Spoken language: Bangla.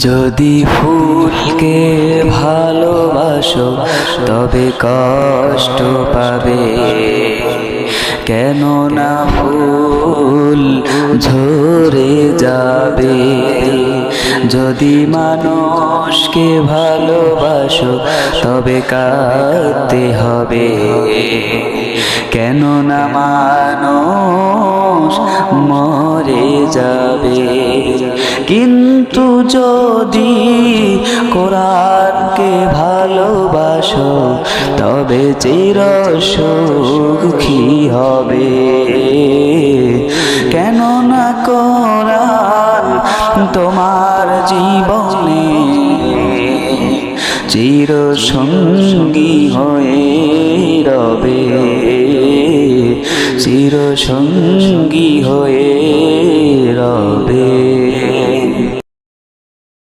যদি ফুলকে ভালোবাসো তবে কষ্ট পাবে, কেন না ফুল ঝরে যাবে। যদি মানুষকে ভালোবাসো তবে কাঁদতে হবে, কেন না মানুষ মরে যাবে। কিন্তু যদি কোরআনকে ভালোবাসো তবে চিরসুখী হবে, কেন না কোরআন তোমার জীবনে চিরসঙ্গী হয়ে রবে, চিরসঙ্গী হয়ে রবে।